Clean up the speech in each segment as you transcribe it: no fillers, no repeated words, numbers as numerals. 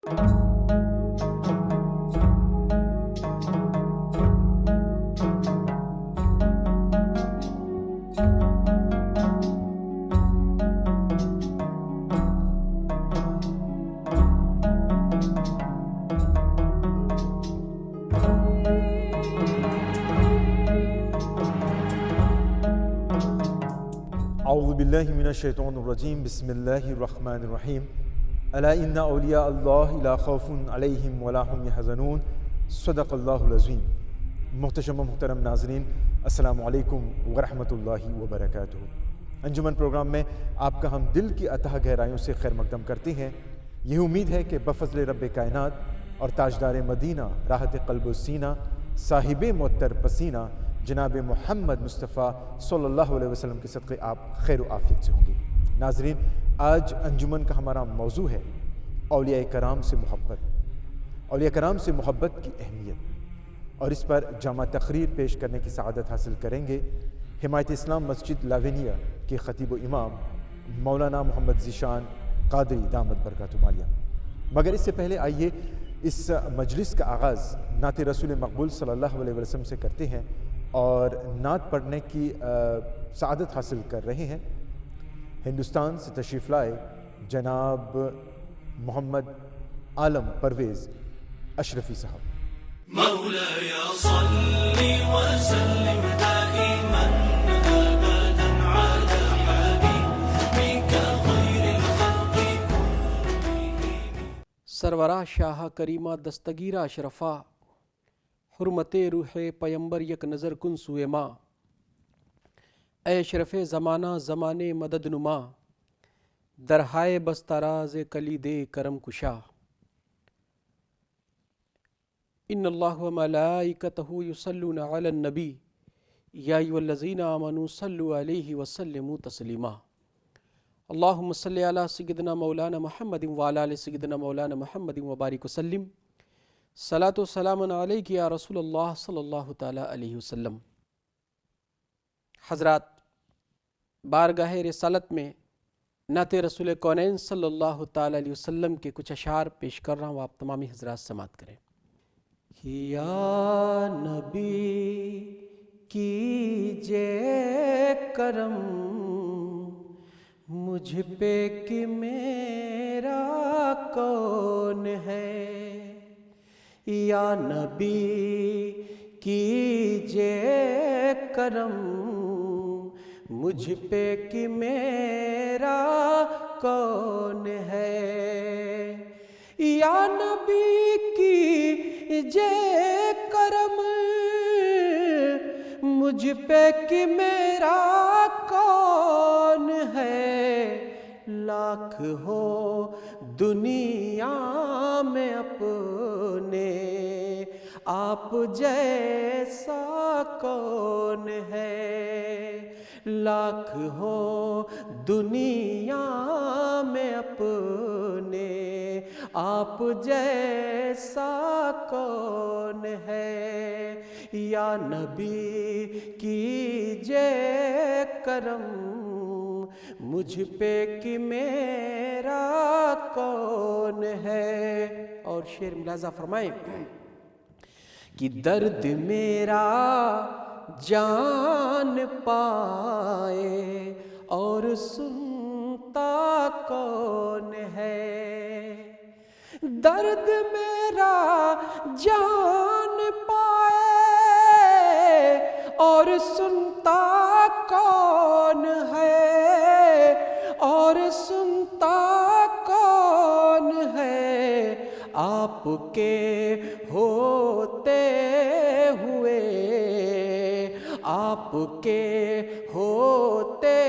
اعوذ باللہ من الشیطان الرجیم بسم اللہ الرحمن الرحیم الا ان اولیاء اللہ لا خوف علیہم ولا هم یحزنون صدق اللہ العظیم۔ محتشم و محترم ناظرین، السلام علیکم ورحمۃ اللہ وبرکاتہ۔ انجمن پروگرام میں آپ کا ہم دل کی اتھاہ گہرائیوں سے خیر مقدم کرتے ہیں۔ یہ امید ہے کہ بفضل رب کائنات اور تاجدار مدینہ راحت قلب و سینہ صاحب معطر پسینہ جناب محمد مصطفیٰ صلی اللہ علیہ وسلم کے صدقے آپ خیر و عافیت سے ہوں گے۔ ناظرین، آج انجمن کا ہمارا موضوع ہے اولیاء کرام سے محبت، اولیاء کرام سے محبت کی اہمیت، اور اس پر جامع تقریر پیش کرنے کی سعادت حاصل کریں گے حمایت اسلام مسجد لاونیہ کے خطیب و امام مولانا محمد ذیشان قادری دامت برکاتہ عالیہ۔ مگر اس سے پہلے آئیے اس مجلس کا آغاز نعت رسول مقبول صلی اللہ علیہ وسلم سے کرتے ہیں، اور نعت پڑھنے کی سعادت حاصل کر رہے ہیں ہندوستان سے تشریف لائے جناب محمد عالم پرویز اشرفی صاحب۔ مولاي صل وسلم دائما ابدا على حبيبك خير الخلق كلهم۔ سرورا شاہ کریمہ دستگیرہ اشرفا، حرمت روح پیمبر یک نظر کن سوئے ماں، اے اشرف زمانہ زمانے مدد نما، درہائے بستاراز کلید کرم کشا۔ ان اللہ و ملائکتہ یصلون علی النبی یا ایھا الذین آمنوا صلوا علیہ وسلموا تسلیما۔ اللہم صلی علی سیدنا مولانا محمد وعلی آل سیدنا مولانا محمد وبارک وسلم۔ صلاۃ و سلام علیک یا رسول اللہ صلی اللہ تعالیٰ علیہ وسلم۔ حضرات، بارگاہ رسالت میں نعت رسول کونین صلی اللہ تعالیٰ علیہ وسلم کے کچھ اشعار پیش کر رہا ہوں، آپ تمامی حضرات سماعت کریں۔ یا نبی کیجے کرم مجھ پہ کہ میرا کون ہے، یا نبی کیجے کرم مجھ پہ کہ میرا کون ہے، یا نبی کیجے کرم مجھ پہ کہ میرا کون ہے، لاکھ ہو دنیا میں اپنے آپ جیسا کون ہے، لاکھ ہو دنیا میں اپنے آپ جیسا کون ہے، یا نبی کیجے کرم مجھ پہ کہ میرا کون ہے۔ اور شعر ملاحظہ فرمائیں کہ درد میرا جان پائے اور سنتا کون ہے، درد میرا جان پائے اور سنتا کون ہے، اور سنتا کون ہے، آپ کے ہوتے ہوئے، آپ کے ہوتے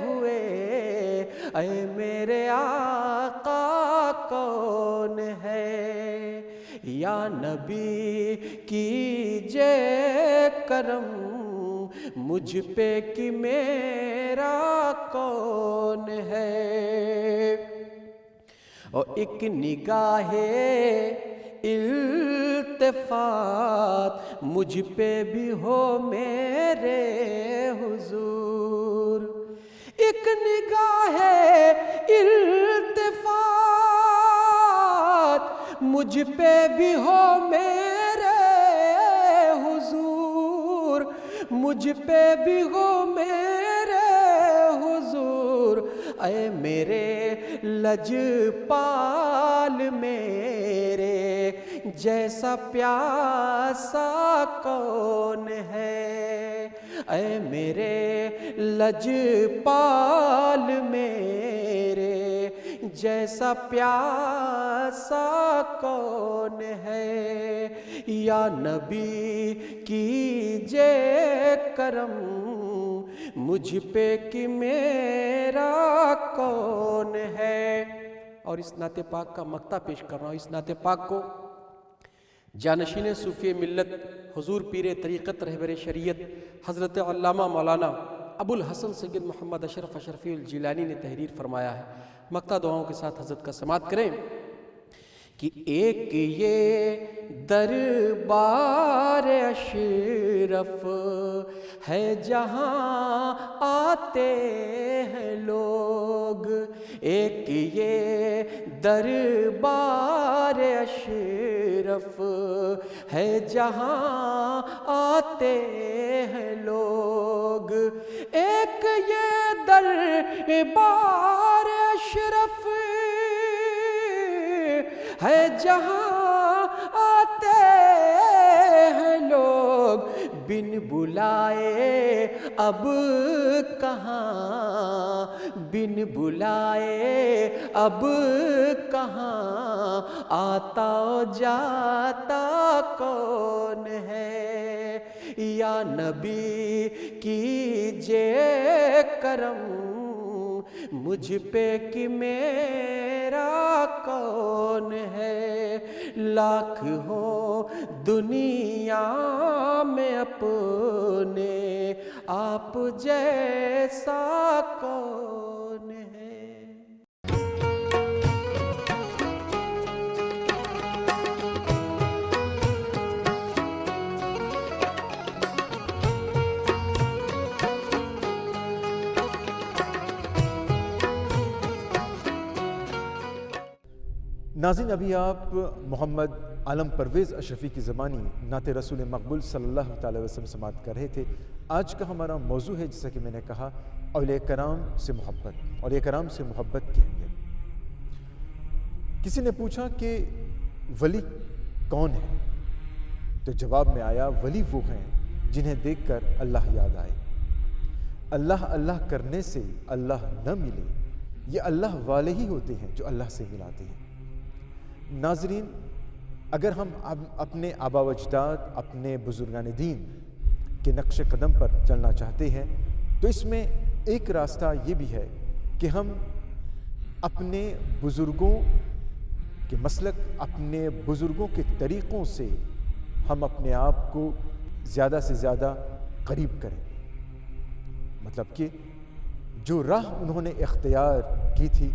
ہوئے اے میرے آقا کون ہے، یا نبی کیجے کرم مجھ پہ کہ میرا کون ہے، اور ایک نگاہ التفات مجھ پہ بھی ہو میرے حضور، ایک نگاہ التفات مجھ پہ بھی ہو میرے حضور، مجھ پہ بھی ہو میرے حضور، اے میرے لجپال میرے جیسا پیاسا کون ہے، اے میرے لجپال میرے جیسا پیاسا کون ہے، یا نبی کیجے کرم مجھ پہ کہ میرا کون ہے۔ اور اس نعت پاک کا مقطع پیش کر رہا ہوں۔ اس نعت پاک کو جانشین صوفی ملت حضور پیر طریقت رہبر شریعت حضرت علامہ مولانا ابو الحسن سید محمد اشرف اشرفی الجیلانی نے تحریر فرمایا ہے۔ مقطع دعاؤں کے ساتھ حضرت کا سماعت کریں کہ ایک یہ دربار اشرف ہے جہاں آتے ہیں لوگ، ایک یہ دربار اشرف ہے جہاں آتے ہیں لوگ، ایک یہ دربار اشرف ہے جہاں آتے ہیں لوگ، بن بلائے اب کہاں، بن بلائے اب کہاں، آتا جاتا کون ہے، یا نبی کیجے کرم مجھ پہ کہ میرا کون ہے، لاکھ ہو دنیا میں اپنے آپ جیسا کون ہے۔ ناظرین، ابھی آپ محمد عالم پرویز اشرفی کی زبانی نعت رسول مقبول صلی اللہ تعالی وسلم سماعت کر رہے تھے۔ آج کا ہمارا موضوع ہے، جیسا کہ میں نے کہا، اولیاء کرام سے محبت، اولیاء کرام سے محبت کی اہمیت۔ کسی نے پوچھا کہ ولی کون ہے؟ تو جواب میں آیا، ولی وہ ہیں جنہیں دیکھ کر اللہ یاد آئے۔ اللہ اللہ کرنے سے اللہ نہ ملے، یہ اللہ والے ہی ہوتے ہیں جو اللہ سے ملاتے ہیں۔ ناظرین، اگر ہم اپنے آبا و اجداد، اپنے بزرگان دین کے نقش قدم پر چلنا چاہتے ہیں تو اس میں ایک راستہ یہ بھی ہے کہ ہم اپنے بزرگوں کے مسلک، اپنے بزرگوں کے طریقوں سے ہم اپنے آپ کو زیادہ سے زیادہ قریب کریں۔ مطلب کہ جو راہ انہوں نے اختیار کی تھی،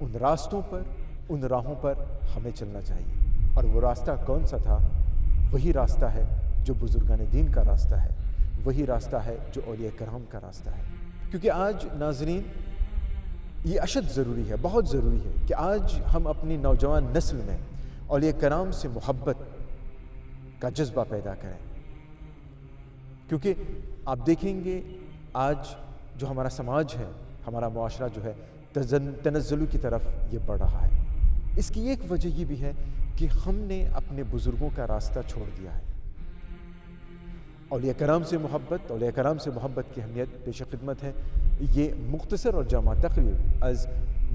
ان راستوں پر، ان راہوں پر ہمیں چلنا چاہیے۔ اور وہ راستہ کون سا تھا؟ وہی راستہ ہے جو بزرگان دین کا راستہ ہے، وہی راستہ ہے جو اولیاء کرام کا راستہ ہے۔ کیونکہ آج ناظرین یہ اشد ضروری ہے، بہت ضروری ہے کہ آج ہم اپنی نوجوان نسل میں اولیاء کرام سے محبت کا جذبہ پیدا کریں۔ کیونکہ آپ دیکھیں گے آج جو ہمارا سماج ہے، ہمارا معاشرہ جو ہے، تنزلی کی طرف یہ بڑھ رہا ہے۔ اس کی ایک وجہ یہ بھی ہے کہ ہم نے اپنے بزرگوں کا راستہ چھوڑ دیا ہے۔ اولیاء کرام سے محبت، اولیاء کرام سے محبت کی اہمیت پیش خدمت ہے یہ مختصر اور جامع تقریر از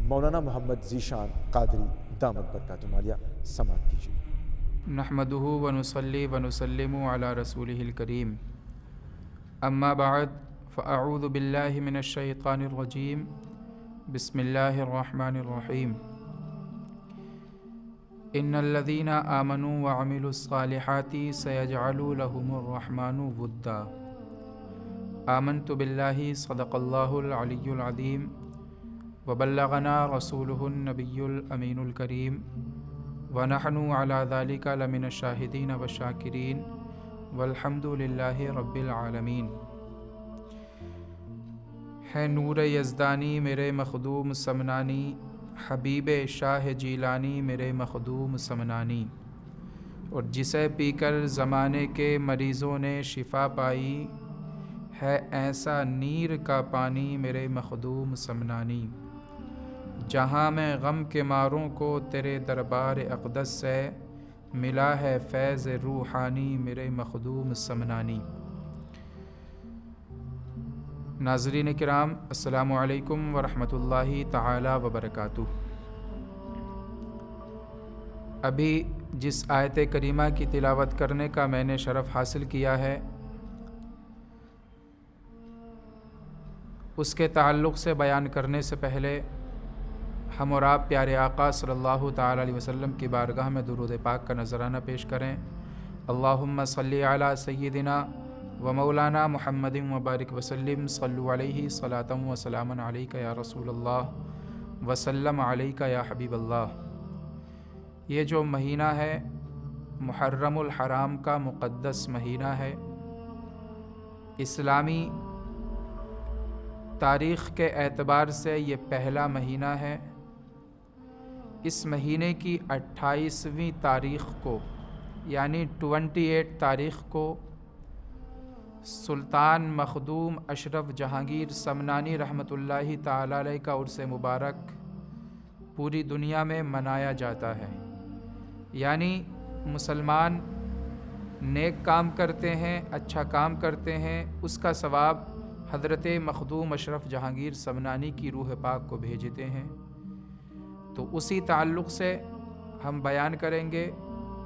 مولانا محمد ذیشان قادری دامت برکاتہم عالیہ سماعت کیجیے۔ نحمدہ ونصلی ونسلم علی رسولہ الکریم، اما بعد فاعوذ باللہ من الشیطان الرجیم، بسم اللہ الرحمن الرحیم۔ ان الذین آمنوا وعملوا الصالحات سیجعل لهم الرحمن ودا۔ آمنت باللہ صدق اللہ العلی العظیم وبلغنا رسولہ النبی الامین الکریم ونحن علی ذلک لمن الشاہدین والشاکرین والحمد للہ رب العالمین۔ ہے نور یزدانی میرے مخدوم سمنانی، حبیب شاہ جیلانی میرے مخدوم سمنانی، اور جسے پی کر زمانے کے مریضوں نے شفا پائی، ہے ایسا نیر کا پانی میرے مخدوم سمنانی۔ جہاں میں غم کے ماروں کو تیرے دربار اقدس سے ملا ہے فیض روحانی میرے مخدوم سمنانی۔ ناظرین کرام، السلام علیکم ورحمۃ اللہ تعالی وبرکاتہ۔ ابھی جس آیت کریمہ کی تلاوت کرنے کا میں نے شرف حاصل کیا ہے، اس کے تعلق سے بیان کرنے سے پہلے ہم اور آپ پیارے آقا صلی اللہ تعالی علیہ وسلم کی بارگاہ میں درود پاک کا نذرانہ پیش کریں۔ اللہم صلی علی سیدنا و مولانا محمد مبارک وسلم، صلو علیہ صلاۃ و سلام علیک یا رسول اللہ وسلم علیک یا حبیب اللہ۔ یہ جو مہینہ ہے محرم الحرام کا مقدس مہینہ ہے، اسلامی تاریخ کے اعتبار سے یہ پہلا مہینہ ہے۔ اس مہینے کی 28ویں تاریخ کو یعنی 28 تاریخ کو سلطان مخدوم اشرف جہانگیر سمنانی رحمۃ اللہ تعالی علیہ کا عرس مبارک پوری دنیا میں منایا جاتا ہے۔ یعنی مسلمان نیک کام کرتے ہیں، اچھا کام کرتے ہیں، اس کا ثواب حضرت مخدوم اشرف جہانگیر سمنانی کی روح پاک کو بھیجتے ہیں۔ تو اسی تعلق سے ہم بیان کریں گے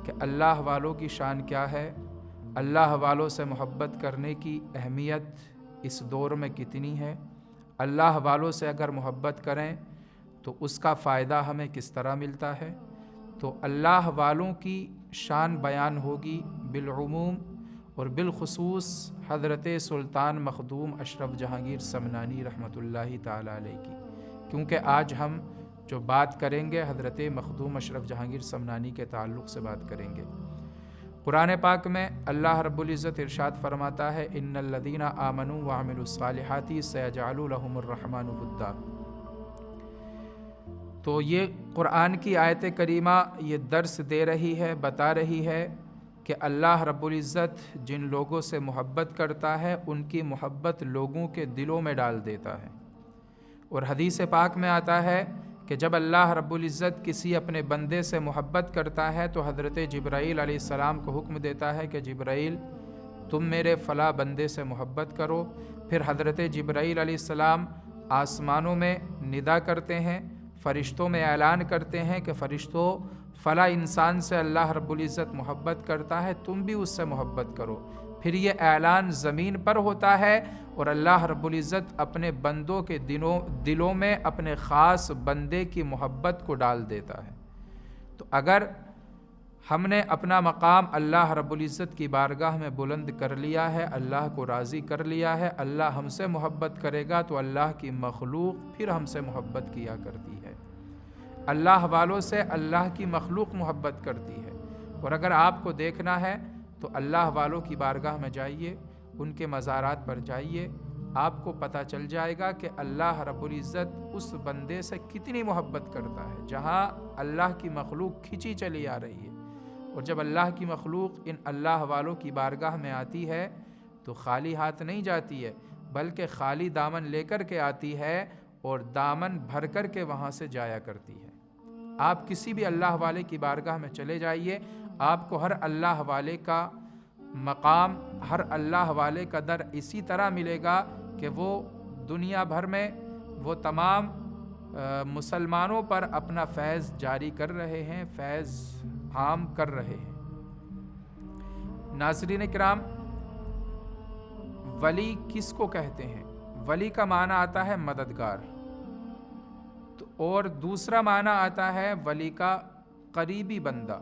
کہ اللہ والوں کی شان کیا ہے، اللہ والوں سے محبت کرنے کی اہمیت اس دور میں کتنی ہے، اللہ والوں سے اگر محبت کریں تو اس کا فائدہ ہمیں کس طرح ملتا ہے۔ تو اللہ والوں کی شان بیان ہوگی بالعموم اور بالخصوص حضرت سلطان مخدوم اشرف جہانگیر سمنانی رحمۃ اللہ تعالی علیہ کی، کیونکہ آج ہم جو بات کریں گے حضرت مخدوم اشرف جہانگیر سمنانی کے تعلق سے بات کریں گے۔ قرآن پاک میں اللہ رب العزت ارشاد فرماتا ہے، ان الذین آمنوا وعملوا الصالحات سیجعل لهم الرحمن ودا۔ تو یہ قرآن کی آیت کریمہ یہ درس دے رہی ہے، بتا رہی ہے کہ اللہ رب العزت جن لوگوں سے محبت کرتا ہے ان کی محبت لوگوں کے دلوں میں ڈال دیتا ہے۔ اور حدیث پاک میں آتا ہے کہ جب اللہ رب العزت کسی اپنے بندے سے محبت کرتا ہے تو حضرت جبرائیل علیہ السلام کو حکم دیتا ہے کہ جبرائیل تم میرے فلاں بندے سے محبت کرو۔ پھر حضرت جبرائیل علیہ السلام آسمانوں میں ندا کرتے ہیں، فرشتوں میں اعلان کرتے ہیں کہ فرشتوں فلاں انسان سے اللہ رب العزت محبت کرتا ہے، تم بھی اس سے محبت کرو۔ پھر یہ اعلان زمین پر ہوتا ہے اور اللہ رب العزت اپنے بندوں کے دلوں میں اپنے خاص بندے کی محبت کو ڈال دیتا ہے۔ تو اگر ہم نے اپنا مقام اللہ رب العزت کی بارگاہ میں بلند کر لیا ہے، اللہ کو راضی کر لیا ہے، اللہ ہم سے محبت کرے گا تو اللہ کی مخلوق پھر ہم سے محبت کیا کرتی ہے۔ اللہ والوں سے اللہ کی مخلوق محبت کرتی ہے۔ اور اگر آپ کو دیکھنا ہے تو اللہ والوں کی بارگاہ میں جائیے، ان کے مزارات پر جائیے، آپ کو پتہ چل جائے گا کہ اللہ رب العزت اس بندے سے کتنی محبت کرتا ہے۔ جہاں اللہ کی مخلوق کھینچی چلی آ رہی ہے، اور جب اللہ کی مخلوق ان اللہ والوں کی بارگاہ میں آتی ہے تو خالی ہاتھ نہیں جاتی ہے، بلکہ خالی دامن لے کر کے آتی ہے اور دامن بھر کر کے وہاں سے جایا کرتی ہے۔ آپ کسی بھی اللہ والے کی بارگاہ میں چلے جائیے، آپ کو ہر اللہ والے کا مقام، ہر اللہ والے کا در اسی طرح ملے گا کہ وہ دنیا بھر میں وہ تمام مسلمانوں پر اپنا فیض جاری کر رہے ہیں، فیض عام کر رہے ہیں۔ ناظرین کرام، ولی کس کو کہتے ہیں؟ ولی کا معنی آتا ہے مددگار، اور دوسرا معنی آتا ہے ولی کا قریبی بندہ۔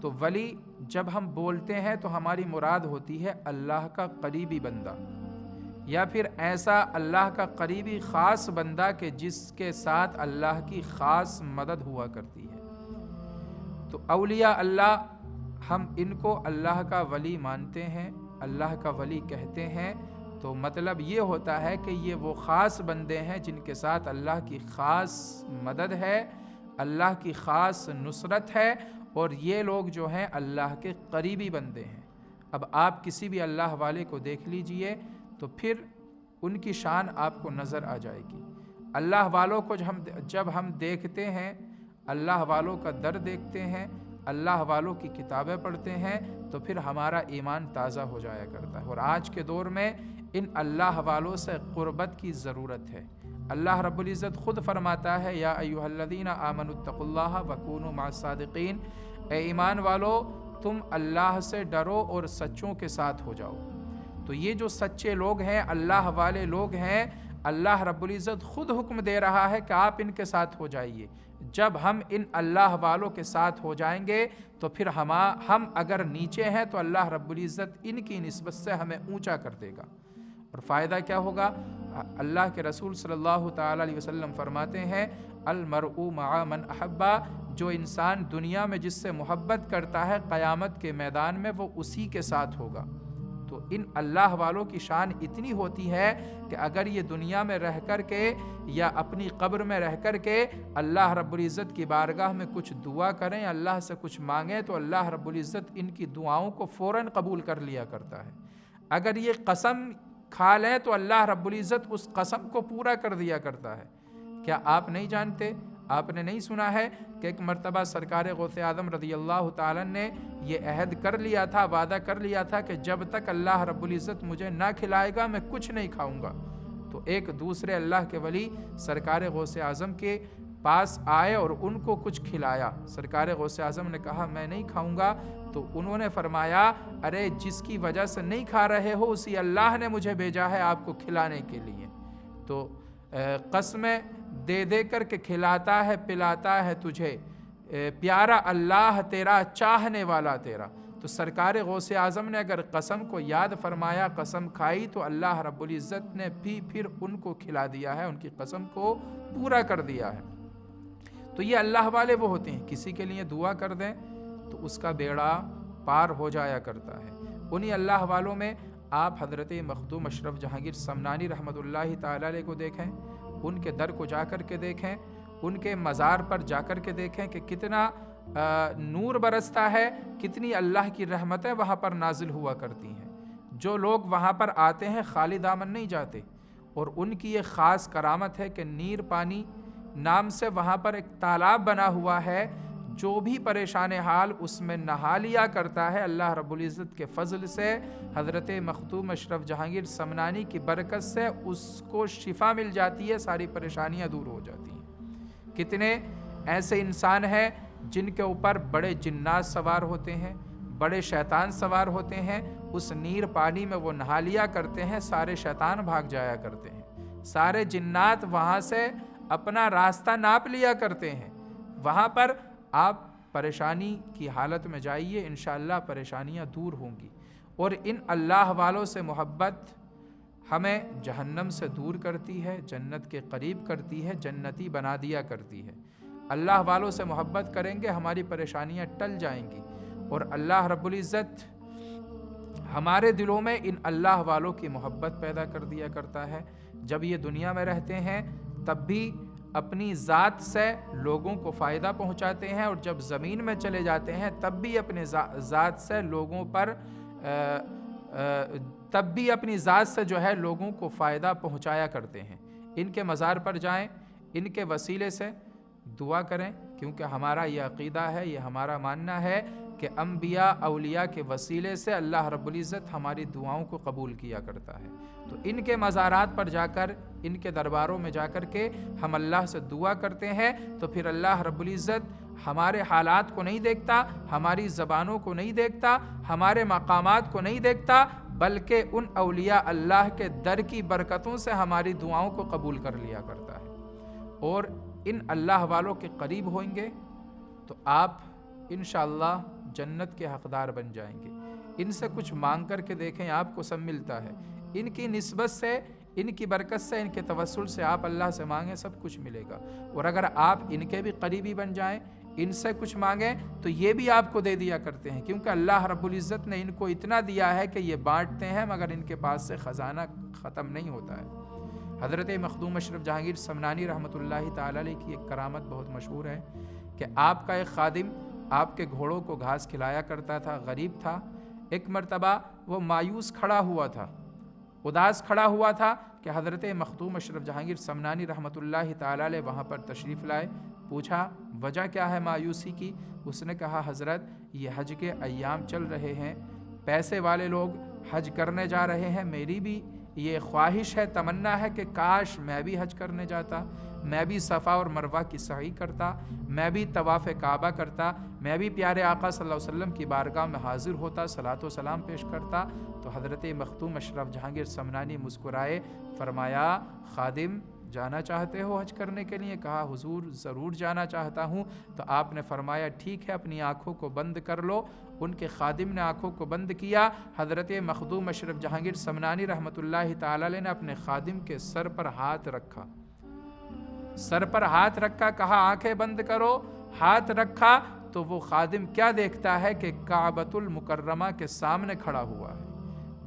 تو ولی جب ہم بولتے ہیں تو ہماری مراد ہوتی ہے اللہ کا قریبی بندہ، یا پھر ایسا اللہ کا قریبی خاص بندہ کہ جس کے ساتھ اللہ کی خاص مدد ہوا کرتی ہے۔ تو اولیاء اللہ ہم ان کو اللہ کا ولی مانتے ہیں، اللہ کا ولی کہتے ہیں، تو مطلب یہ ہوتا ہے کہ یہ وہ خاص بندے ہیں جن کے ساتھ اللہ کی خاص مدد ہے، اللہ کی خاص نصرت ہے، اور یہ لوگ جو ہیں اللہ کے قریبی بندے ہیں۔ اب آپ کسی بھی اللہ والے کو دیکھ لیجئے تو پھر ان کی شان آپ کو نظر آ جائے گی۔ اللہ والوں کو جب ہم دیکھتے ہیں، اللہ والوں کا در دیکھتے ہیں، اللہ والوں کی کتابیں پڑھتے ہیں، تو پھر ہمارا ایمان تازہ ہو جایا کرتا ہے۔ اور آج کے دور میں ان اللہ والوں سے قربت کی ضرورت ہے۔ اللہ رب العزت خود فرماتا ہے، یا ایھا الذین آمنوا اتقوا اللہ وکونوا مع الصادقین، اے ایمان والو تم اللہ سے ڈرو اور سچوں کے ساتھ ہو جاؤ۔ تو یہ جو سچے لوگ ہیں، اللہ والے لوگ ہیں، اللہ رب العزت خود حکم دے رہا ہے کہ آپ ان کے ساتھ ہو جائیے۔ جب ہم ان اللہ والوں کے ساتھ ہو جائیں گے تو پھر ہم اگر نیچے ہیں تو اللہ رب العزت ان کی نسبت سے ہمیں اونچا کر دے گا۔ اور فائدہ کیا ہوگا؟ اللہ کے رسول صلی اللہ تعالی علیہ وسلم فرماتے ہیں، المرء مع من احبا، جو انسان دنیا میں جس سے محبت کرتا ہے قیامت کے میدان میں وہ اسی کے ساتھ ہوگا۔ تو ان اللہ والوں کی شان اتنی ہوتی ہے کہ اگر یہ دنیا میں رہ کر کے یا اپنی قبر میں رہ کر کے اللہ رب العزت کی بارگاہ میں کچھ دعا کریں، اللہ سے کچھ مانگیں، تو اللہ رب العزت ان کی دعاؤں کو فوراً قبول کر لیا کرتا ہے۔ اگر یہ قسم کھا لیں تو اللہ رب العزت اس قسم کو پورا کر دیا کرتا ہے۔ کیا آپ نہیں جانتے، آپ نے نہیں سنا ہے کہ ایک مرتبہ سرکار غوث اعظم رضی اللہ تعالیٰ نے یہ عہد کر لیا تھا، وعدہ کر لیا تھا کہ جب تک اللہ رب العزت مجھے نہ کھلائے گا میں کچھ نہیں کھاؤں گا۔ تو ایک دوسرے اللہ کے ولی سرکار غوث اعظم کے پاس آئے اور ان کو کچھ کھلایا۔ سرکار غوث اعظم نے کہا میں نہیں کھاؤں گا، تو انہوں نے فرمایا ارے جس کی وجہ سے نہیں کھا رہے ہو اسی اللہ نے مجھے بھیجا ہے آپ کو کھلانے کے لیے۔ تو قسمیں دے دے کر کے کھلاتا ہے پلاتا ہے تجھے، پیارا اللہ تیرا چاہنے والا تیرا۔ تو سرکار غوث اعظم نے اگر قسم کو یاد فرمایا، قسم کھائی، تو اللہ رب العزت نے بھی پھر ان کو کھلا دیا ہے، ان کی قسم کو پورا کر دیا ہے۔ تو یہ اللہ والے وہ ہوتے ہیں، کسی کے لیے دعا کر دیں تو اس کا بیڑا پار ہو جایا کرتا ہے۔ انہی اللہ والوں میں آپ حضرت مخدوم اشرف جہانگیر سمنانی رحمۃ اللہ تعالی علیہ کو دیکھیں، ان کے در کو جا کر کے دیکھیں، ان کے مزار پر جا کر کے دیکھیں کہ کتنا نور برستا ہے، کتنی اللہ کی رحمتیں وہاں پر نازل ہوا کرتی ہیں۔ جو لوگ وہاں پر آتے ہیں خالی دامن نہیں جاتے، اور ان کی یہ خاص کرامت ہے کہ نیر پانی نام سے وہاں پر ایک تالاب بنا ہوا ہے، جو بھی پریشان حال اس میں نہا لیا کرتا ہے اللہ رب العزت کے فضل سے، حضرت مخدوم اشرف جہانگیر سمنانی کی برکت سے اس کو شفا مل جاتی ہے، ساری پریشانیاں دور ہو جاتی ہیں۔ کتنے ایسے انسان ہیں جن کے اوپر بڑے جنات سوار ہوتے ہیں، بڑے شیطان سوار ہوتے ہیں، اس نیر پانی میں وہ نہا لیا کرتے ہیں، سارے شیطان بھاگ جایا کرتے ہیں، سارے جنات وہاں سے اپنا راستہ ناپ لیا کرتے ہیں۔ وہاں پر آپ پریشانی کی حالت میں جائیے، انشاءاللہ پریشانیاں دور ہوں گی۔ اور ان اللہ والوں سے محبت ہمیں جہنم سے دور کرتی ہے، جنت کے قریب کرتی ہے، جنتی بنا دیا کرتی ہے۔ اللہ والوں سے محبت کریں گے ہماری پریشانیاں ٹل جائیں گی، اور اللہ رب العزت ہمارے دلوں میں ان اللہ والوں کی محبت پیدا کر دیا کرتا ہے۔ جب یہ دنیا میں رہتے ہیں تب بھی اپنی ذات سے لوگوں کو فائدہ پہنچاتے ہیں، اور جب زمین میں چلے جاتے ہیں تب بھی اپنے ذات سے لوگوں پر تب بھی اپنی ذات سے جو ہے لوگوں کو فائدہ پہنچایا کرتے ہیں۔ ان کے مزار پر جائیں، ان کے وسیلے سے دعا کریں، کیونکہ ہمارا یہ عقیدہ ہے، یہ ہمارا ماننا ہے کہ انبیاء اولیاء کے وسیلے سے اللہ رب العزت ہماری دعاؤں کو قبول کیا کرتا ہے۔ تو ان کے مزارات پر جا کر، ان کے درباروں میں جا کر کے ہم اللہ سے دعا کرتے ہیں، تو پھر اللہ رب العزت ہمارے حالات کو نہیں دیکھتا، ہماری زبانوں کو نہیں دیکھتا، ہمارے مقامات کو نہیں دیکھتا، بلکہ ان اولیاء اللہ کے در کی برکتوں سے ہماری دعاؤں کو قبول کر لیا کرتا ہے۔ اور ان اللہ والوں کے قریب ہوئیں گے تو آپ انشاءاللہ جنت کے حقدار بن جائیں گے۔ ان سے کچھ مانگ کر کے دیکھیں، آپ کو سب ملتا ہے۔ ان کی نسبت سے، ان کی برکت سے، ان کے توسل سے آپ اللہ سے مانگیں، سب کچھ ملے گا۔ اور اگر آپ ان کے بھی قریبی بن جائیں، ان سے کچھ مانگیں تو یہ بھی آپ کو دے دیا کرتے ہیں، کیونکہ اللہ رب العزت نے ان کو اتنا دیا ہے کہ یہ بانٹتے ہیں مگر ان کے پاس سے خزانہ ختم نہیں ہوتا ہے۔ حضرت مخدوم اشرف جہانگیر سمنانی رحمۃ اللہ تعالی علیہ کی ایک کرامت بہت مشہور ہے کہ آپ کا ایک خادم آپ کے گھوڑوں کو گھاس کھلایا کرتا تھا، غریب تھا۔ ایک مرتبہ وہ مایوس کھڑا ہوا تھا، اداس کھڑا ہوا تھا کہ حضرت مخدوم اشرف جہانگیر سمنانی رحمۃ اللہ تعالی علیہ وہاں پر تشریف لائے۔ پوچھا وجہ کیا ہے مایوسی کی؟ اس نے کہا حضرت یہ حج کے ایام چل رہے ہیں، پیسے والے لوگ حج کرنے جا رہے ہیں، میری بھی یہ خواہش ہے، تمنا ہے کہ کاش میں بھی حج کرنے جاتا، میں بھی صفا اور مروہ کی سعی کرتا، میں بھی طواف کعبہ کرتا، میں بھی پیارے آقا صلی اللہ علیہ وسلم کی بارگاہ میں حاضر ہوتا، صلاۃ و سلام پیش کرتا۔ تو حضرت مخدوم اشرف جہانگیر سمنانی مسکرائے، فرمایا خادم جانا چاہتے ہو حج کرنے کے لیے؟ کہا حضور ضرور جانا چاہتا ہوں۔ تو آپ نے فرمایا ٹھیک ہے اپنی آنکھوں کو بند کر لو۔ ان کے خادم نے آنکھوں کو بند کیا، حضرت مخدوم اشرف جہانگیر سمنانی رحمۃ اللہ تعالی علیہ نے اپنے خادم کے سر پر ہاتھ رکھا، سر پر ہاتھ رکھا، کہا آنکھیں بند کرو۔ ہاتھ رکھا تو وہ خادم کیا دیکھتا ہے کہ کعبۃ المکرمہ کے سامنے کھڑا ہوا ہے۔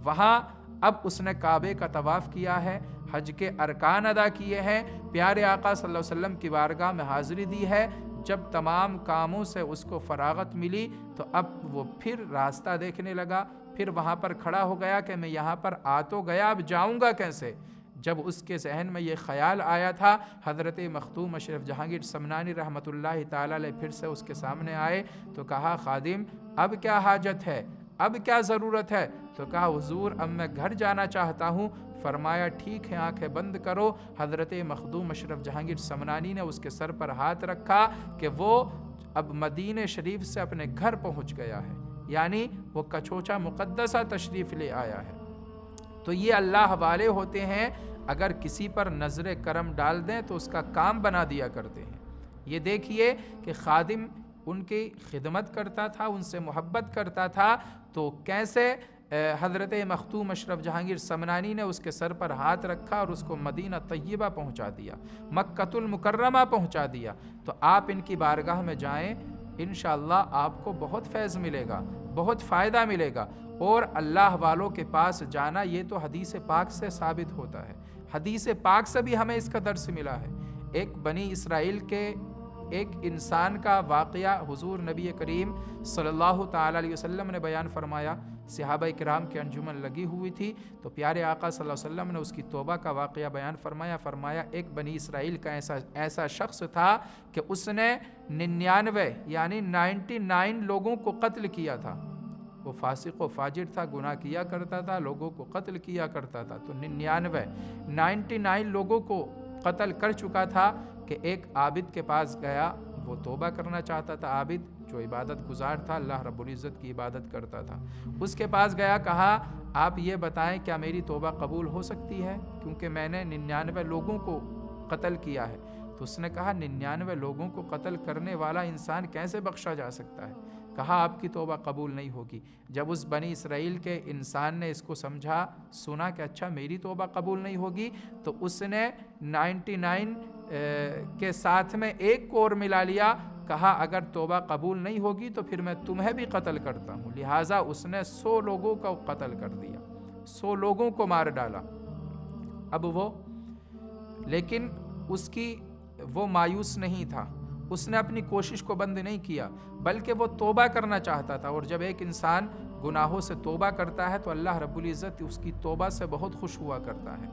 وہاں اب اس نے کعبے کا طواف کیا ہے، حج کے ارکان ادا کیے ہیں، پیارے آقا صلی اللہ علیہ وسلم کی بارگاہ میں حاضری دی ہے۔ جب تمام کاموں سے اس کو فراغت ملی تو اب وہ پھر راستہ دیکھنے لگا، پھر وہاں پر کھڑا ہو گیا کہ میں یہاں پر آ تو گیا، اب جاؤں گا کیسے؟ جب اس کے ذہن میں یہ خیال آیا تھا، حضرت مخدوم اشرف جہانگیر سمنانی رحمۃ اللہ تعالی علیہ پھر سے اس کے سامنے آئے تو کہا خادم اب کیا حاجت ہے، اب کیا ضرورت ہے؟ تو کہا حضور اب میں گھر جانا چاہتا ہوں۔ فرمایا ٹھیک ہے آنکھیں بند کرو۔ حضرت مخدوم اشرف جہانگیر سمنانی نے اس کے سر پر ہاتھ رکھا کہ وہ اب مدینہ شریف سے اپنے گھر پہنچ گیا ہے، یعنی وہ کچوچا مقدسہ تشریف لے آیا ہے۔ تو یہ اللہ والے ہوتے ہیں، اگر کسی پر نظر کرم ڈال دیں تو اس کا کام بنا دیا کرتے ہیں۔ یہ دیکھیے کہ خادم ان کی خدمت کرتا تھا، ان سے محبت کرتا تھا، تو کیسے حضرت مخدوم اشرف جہانگیر سمنانی نے اس کے سر پر ہاتھ رکھا اور اس کو مدینہ طیبہ پہنچا دیا، مکۃ المکرمہ پہنچا دیا۔ تو آپ ان کی بارگاہ میں جائیں، انشاءاللہ آپ کو بہت فیض ملے گا، بہت فائدہ ملے گا۔ اور اللہ والوں کے پاس جانا یہ تو حدیث پاک سے ثابت ہوتا ہے، حدیث پاک سے بھی ہمیں اس کا درس ملا ہے۔ ایک بنی اسرائیل کے ایک انسان کا واقعہ حضور نبی کریم صلی اللہ تعالی علیہ وسلم نے بیان فرمایا۔ صحابہ کرام کی انجمن لگی ہوئی تھی تو پیارے آقا صلی اللہ علیہ وسلم نے اس کی توبہ کا واقعہ بیان فرمایا ایک بنی اسرائیل کا ایسا شخص تھا کہ اس نے 99 یعنی 99 لوگوں کو قتل کیا تھا۔ وہ فاسق و فاجر تھا، گناہ کیا کرتا تھا، لوگوں کو قتل کیا کرتا تھا۔ تو 99 لوگوں کو قتل کر چکا تھا کہ ایک عابد کے پاس گیا، وہ توبہ کرنا چاہتا تھا۔ عابد جو عبادت گزار تھا، اللہ رب العزت کی عبادت کرتا تھا، اس کے پاس گیا، کہا آپ یہ بتائیں کیا میری توبہ قبول ہو سکتی ہے، کیونکہ میں نے 99 لوگوں کو قتل کیا ہے۔ تو اس نے کہا 99 لوگوں کو قتل کرنے والا انسان کیسے بخشا جا سکتا ہے؟ کہا آپ کی توبہ قبول نہیں ہوگی۔ جب اس بنی اسرائیل کے انسان نے اس کو سمجھا، سنا کہ اچھا میری توبہ قبول نہیں ہوگی، تو اس نے 99 کے ساتھ میں ایک کو اور ملا لیا، کہا اگر توبہ قبول نہیں ہوگی تو پھر میں تمہیں بھی قتل کرتا ہوں۔ لہٰذا اس نے 100 لوگوں کا قتل کر دیا، 100 لوگوں کو مار ڈالا۔ اب لیکن وہ مایوس نہیں تھا، اس نے اپنی کوشش کو بند نہیں کیا، بلکہ وہ توبہ کرنا چاہتا تھا۔ اور جب ایک انسان گناہوں سے توبہ کرتا ہے تو اللہ رب العزت اس کی توبہ سے بہت خوش ہوا کرتا ہے۔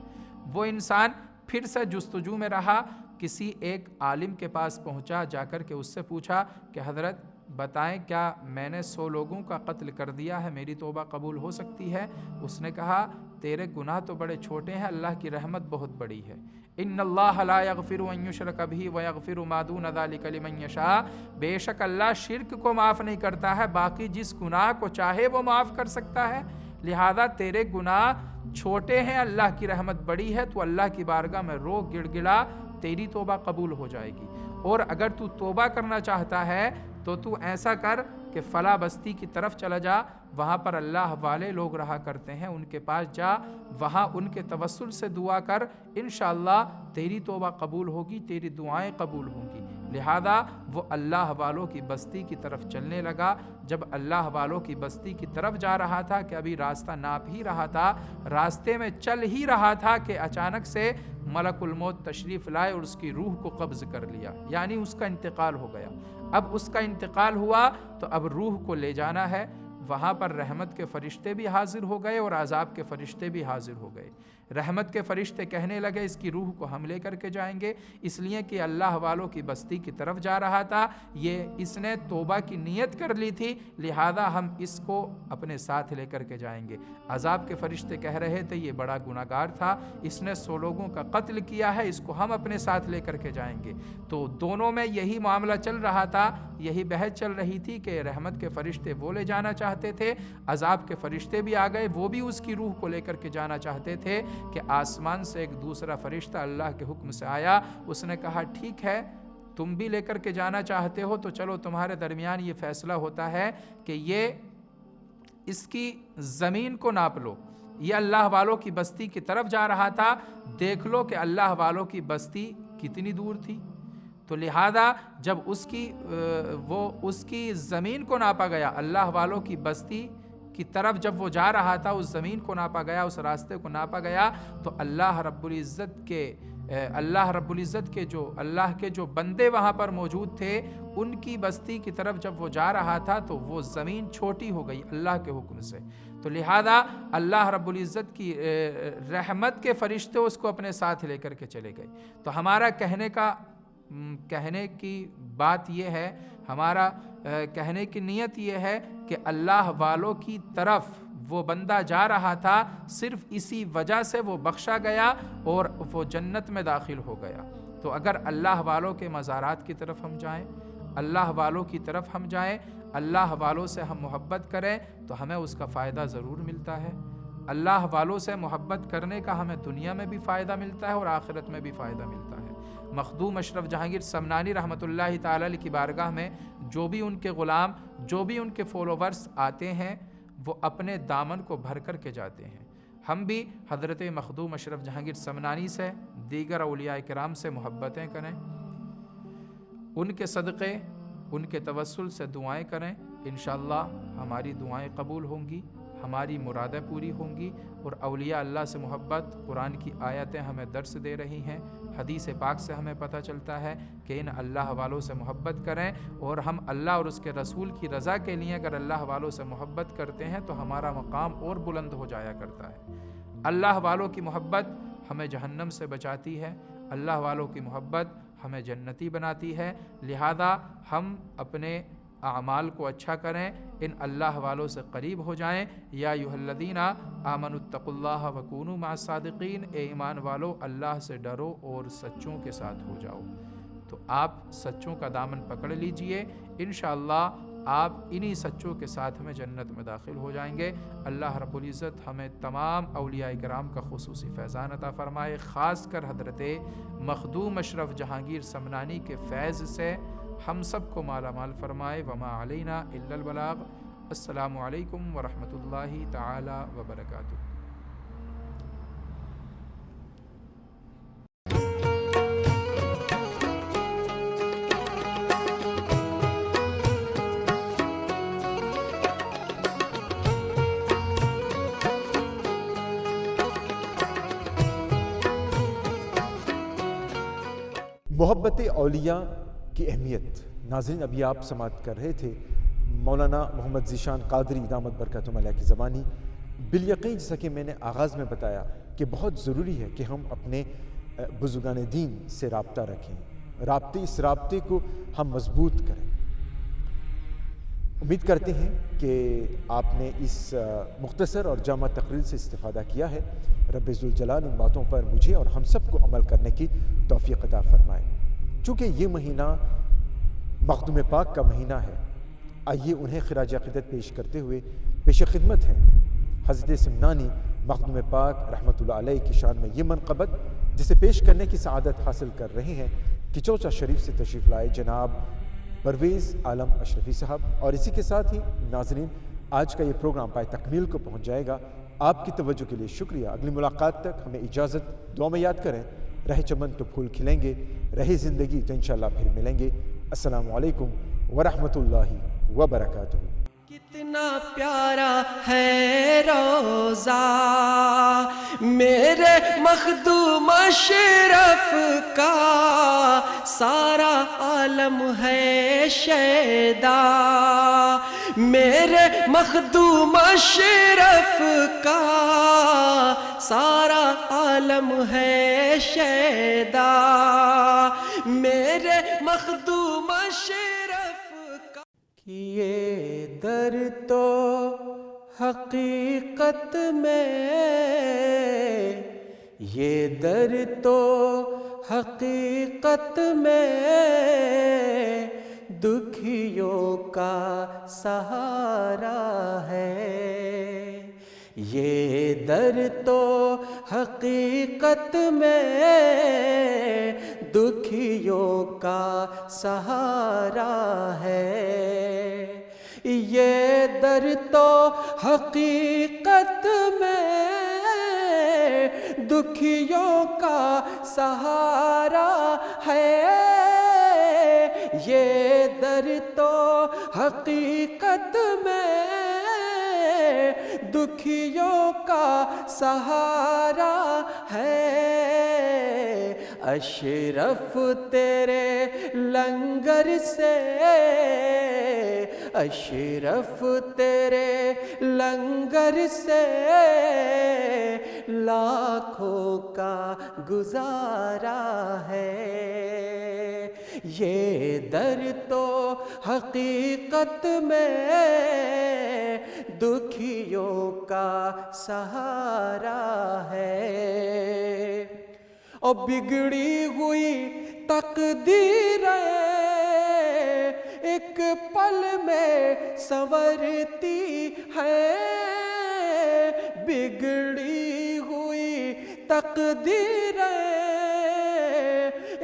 وہ انسان پھر سے جستجو میں رہا، کسی ایک عالم کے پاس پہنچا، جا کر کے اس سے پوچھا کہ حضرت بتائیں کیا میں نے 100 لوگوں کا قتل کر دیا ہے، میری توبہ قبول ہو سکتی ہے؟ اس نے کہا تیرے گناہ تو بڑے چھوٹے ہیں، اللہ کی رحمت بہت بڑی ہے۔ ان اللہ لا یغفر ان یشرک بہ ویغفر ما دون ذلک لمن یشاء، بے شک اللہ شرک کو معاف نہیں کرتا ہے، باقی جس گناہ کو چاہے وہ معاف کر سکتا ہے۔ لہذا تیرے گناہ چھوٹے ہیں، اللہ کی رحمت بڑی ہے، تو اللہ کی بارگاہ میں رو گڑ گڑا، تیری توبہ قبول ہو جائے گی۔ اور اگر تو توبہ کرنا چاہتا ہے تو ایسا کر کہ فلاں بستی کی طرف چلا جا، وہاں پر اللہ والے لوگ رہا کرتے ہیں، ان کے پاس جا، وہاں ان کے توسل سے دعا کر، انشاءاللہ تیری توبہ قبول ہوگی، تیری دعائیں قبول ہوں گی۔ لہذا وہ اللہ والوں کی بستی کی طرف چلنے لگا۔ جب اللہ والوں کی بستی کی طرف جا رہا تھا کہ ابھی راستہ ناپ ہی رہا تھا، راستے میں چل ہی رہا تھا کہ اچانک سے ملک الموت تشریف لائے اور اس کی روح کو قبض کر لیا، یعنی اس کا انتقال ہو گیا۔ اب اس کا انتقال ہوا تو اب روح کو لے جانا ہے۔ وہاں پر رحمت کے فرشتے بھی حاضر ہو گئے اور عذاب کے فرشتے بھی حاضر ہو گئے۔ رحمت کے فرشتے کہنے لگے اس کی روح کو ہم لے کر کے جائیں گے، اس لیے کہ اللہ والوں کی بستی کی طرف جا رہا تھا، اس نے توبہ کی نیت کر لی تھی، لہذا ہم اس کو اپنے ساتھ لے کر کے جائیں گے۔ عذاب کے فرشتے کہہ رہے تھے یہ بڑا گناہگار تھا، اس نے 100 لوگوں کا قتل کیا ہے، اس کو ہم اپنے ساتھ لے کر کے جائیں گے۔ تو دونوں میں یہی معاملہ چل رہا تھا، یہی بحث چل رہی تھی کہ رحمت کے فرشتے وہ لے جانا چاہتے تھے، عذاب کے فرشتے بھی آ گئے، وہ بھی اس کی روح کو لے کر کے جانا چاہتے تھے کہ آسمان سے ایک دوسرا فرشتہ اللہ کے حکم سے آیا، اس نے کہا ٹھیک ہے تم بھی لے کر کے جانا چاہتے ہو تو چلو تمہارے درمیان یہ فیصلہ ہوتا ہے کہ اس کی زمین کو ناپ لو، یہ اللہ والوں کی بستی کی طرف جا رہا تھا، دیکھ لو کہ اللہ والوں کی بستی کتنی دور تھی۔ تو لہذا جب اس کی زمین کو ناپا گیا، اللہ والوں کی بستی کی طرف جب وہ جا رہا تھا، اس زمین کو ناپا گیا، اس راستے کو ناپا گیا، تو اللہ رب العزت کے جو بندے وہاں پر موجود تھے، ان کی بستی کی طرف جب وہ جا رہا تھا تو وہ زمین چھوٹی ہو گئی اللہ کے حکم سے۔ تو لہذا اللہ رب العزت کی رحمت کے فرشتے اس کو اپنے ساتھ لے کر کے چلے گئے۔ تو ہمارا کہنے کی بات یہ ہے، ہمارا کہنے کی نیت یہ ہے کہ اللہ والوں کی طرف وہ بندہ جا رہا تھا، صرف اسی وجہ سے وہ بخشا گیا اور وہ جنت میں داخل ہو گیا۔ تو اگر اللہ والوں کے مزارات کی طرف ہم جائیں، اللہ والوں کی طرف ہم جائیں، اللہ والوں سے ہم محبت کریں تو ہمیں اس کا فائدہ ضرور ملتا ہے۔ اللہ والوں سے محبت کرنے کا ہمیں دنیا میں بھی فائدہ ملتا ہے اور آخرت میں بھی فائدہ ملتا ہے۔ مخدوم اشرف جہانگیر سمنانی رحمۃ اللہ تعالی علیہ کی بارگاہ میں جو بھی ان کے غلام، جو بھی ان کے فالوورز آتے ہیں، وہ اپنے دامن کو بھر کر کے جاتے ہیں۔ ہم بھی حضرت مخدوم اشرف جہانگیر سمنانی سے، دیگر اولیاء کرام سے محبتیں کریں، ان کے صدقے، ان کے توسل سے دعائیں کریں، انشاءاللہ ہماری دعائیں قبول ہوں گی، ہماری مرادیں پوری ہوں گی، اور اولیاء اللہ سے محبت، قرآن کی آیتیں ہمیں درس دے رہی ہیں، حدیث پاک سے ہمیں پتہ چلتا ہے کہ ان اللہ والوں سے محبت کریں، اور ہم اللہ اور اس کے رسول کی رضا کے لیے اگر اللہ والوں سے محبت کرتے ہیں تو ہمارا مقام اور بلند ہو جایا کرتا ہے۔ اللہ والوں کی محبت ہمیں جہنم سے بچاتی ہے، اللہ والوں کی محبت ہمیں جنتی بناتی ہے، لہذا ہم اپنے اعمال کو اچھا کریں، ان اللہ والوں سے قریب ہو جائیں۔ یا ایھا الذین آمنوا اتقوا اللہ وکونوا مع الصادقین، اے ایمان والو اللہ سے ڈرو اور سچوں کے ساتھ ہو جاؤ۔ تو آپ سچوں کا دامن پکڑ لیجئے، انشاءاللہ آپ انہی سچوں کے ساتھ ہمیں جنت میں داخل ہو جائیں گے۔ اللہ رب العزت ہمیں تمام اولیاء کرام کا خصوصی فیضان عطا فرمائے، خاص کر حضرت مخدوم اشرف جہانگیر سمنانی کے فیض سے ہم سب کو مالا مال فرمائے۔ وما علینا الا البلاغ۔ السلام علیکم ورحمۃ اللہ تعالی وبرکاتہ۔ محبت اولیاء کی اہمیت۔ ناظرین، ابھی آپ سماعت کر رہے تھے مولانا محمد ذیشان قادری دامت برکاتہم علیہ کی زبانی۔ بالیقین جیسا کہ میں نے آغاز میں بتایا کہ بہت ضروری ہے کہ ہم اپنے بزرگان دین سے رابطہ رکھیں، اس رابطے کو ہم مضبوط کریں۔ امید کرتے ہیں کہ آپ نے اس مختصر اور جامع تقریر سے استفادہ کیا ہے۔ رب ذوالجلال ان باتوں پر مجھے اور ہم سب کو عمل کرنے کی توفیق عطا فرمائے۔ چونکہ یہ مہینہ مخدوم پاک کا مہینہ ہے، آئیے انہیں خراج عقیدت پیش کرتے ہوئے پیش خدمت ہیں حضرت سمنانی مخدوم پاک رحمۃ اللہ علیہ کی شان میں یہ منقبت، جسے پیش کرنے کی سعادت حاصل کر رہے ہیں کہ چوچا شریف سے تشریف لائے جناب پرویز عالم اشرفی صاحب۔ اور اسی کے ساتھ ہی ناظرین، آج کا یہ پروگرام پائے تکمیل کو پہنچ جائے گا۔ آپ کی توجہ کے لیے شکریہ۔ اگلی ملاقات تک ہمیں اجازت، دعا میں یاد کریں، رہ چمن تو پھول کھلیں گے، رہے زندگی تو انشاءاللہ پھر ملیں گے. السلام علیکم ورحمۃ اللہ وبرکاتہ. کتنا پیارا ہے روزہ میرے مخدوم اشرف کا، سارا عالم ہے شیدا میرے مخدوم اشرف کا، سارا عالم ہے شیدا میرے مخدوم اشرف کا. یہ در تو حقیقت میں، یہ در تو حقیقت میں دکھیوں کا سہارا ہے. یہ در تو حقیقت میں دکھیوں کا سہارا ہے. یہ در تو حقیقت میں دکھیوں کا سہارا ہے. یہ در تو حقیقت میں دکھیوں کا سہارا ہے. اشرف تیرے لنگر سے، اشرف تیرے لنگر سے لاکھوں کا گزارا ہے. یہ در تو حقیقت میں دکھیوں کا سہارا ہے. اور بگڑی ہوئی تقدیر ایک پل میں سنورتی ہے. بگڑی ہوئی تقدیر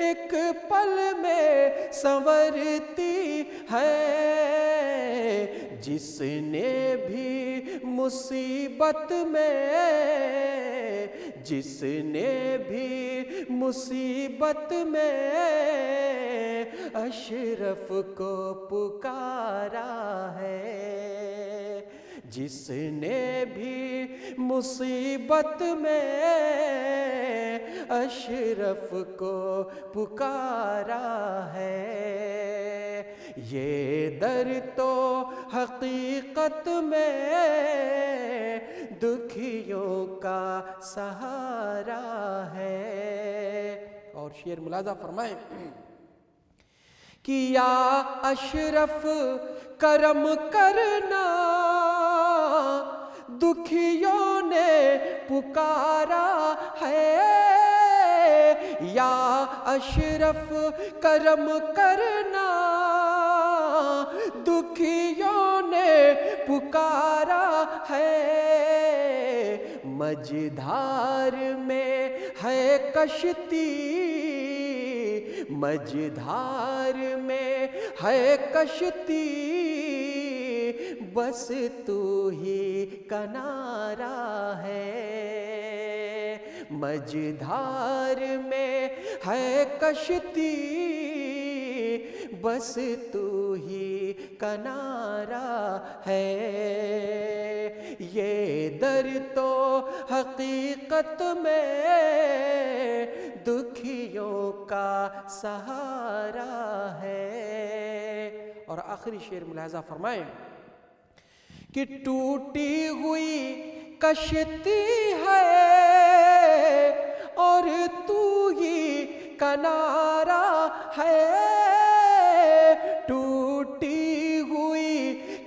ایک پل میں سنورتی ہے. جس نے بھی مصیبت میں، جس نے بھی مصیبت میں اشرف کو پکارا ہے. جس نے بھی مصیبت میں اشرف کو پکارا ہے. یہ در تو حقیقت میں دکھیوں کا سہارا ہے. اور شعر ملاحظہ فرمائیں. کیا اشرف کرم کرنا دکھیوں نے پکارا ہے. یا اشرف کرم کرنا دکھیوں نے پکارا ہے. مجدھار میں ہے کشتی، مجدھار میں ہے کشتی بس تو ہی کنارہ ہے. مجدھار میں ہے کشتی بس تو ہی کنارہ ہے. یہ در تو حقیقت میں دکھیوں کا سہارا ہے. اور آخری شعر ملاحظہ فرمائیں کہ ٹوٹی ہوئی کشتی ہے اور تو ہی کنارہ ہے. ٹوٹی ہوئی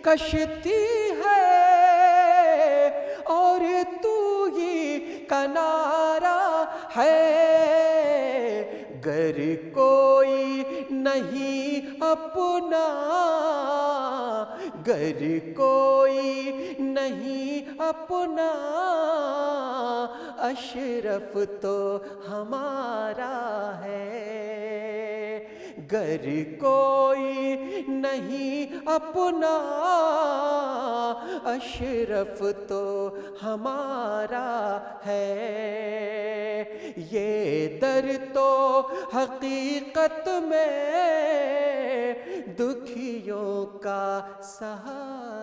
کشتی ہے اور تو ہی کنارہ ہے. گر کوئی نہیں اپنا، گر کوئی نہیں اپنا اشرف تو ہمارا ہے. گر کوئی نہیں اپنا اشرف تو ہمارا ہے، یہ در تو حقیقت میں دکھیوں کا سہارا